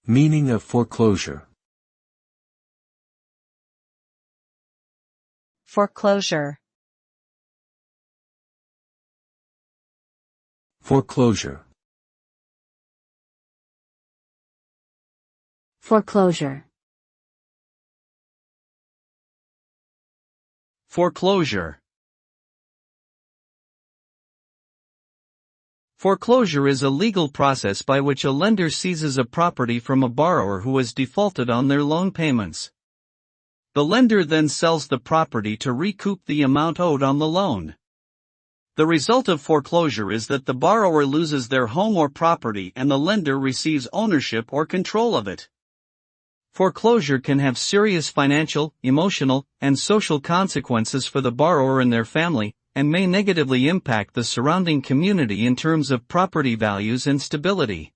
Meaning of foreclosure. Foreclosure. Foreclosure. Foreclosure. Foreclosure. Foreclosure is a legal process by which a lender seizes a property from a borrower who has defaulted on their loan payments. The lender then sells the property to recoup the amount owed on the loan. The result of foreclosure is that the borrower loses their home or property and the lender receives ownership or control of it. Foreclosure can have serious financial, emotional, and social consequences for the borrower and their family, and may negatively impact the surrounding community in terms of property values and stability.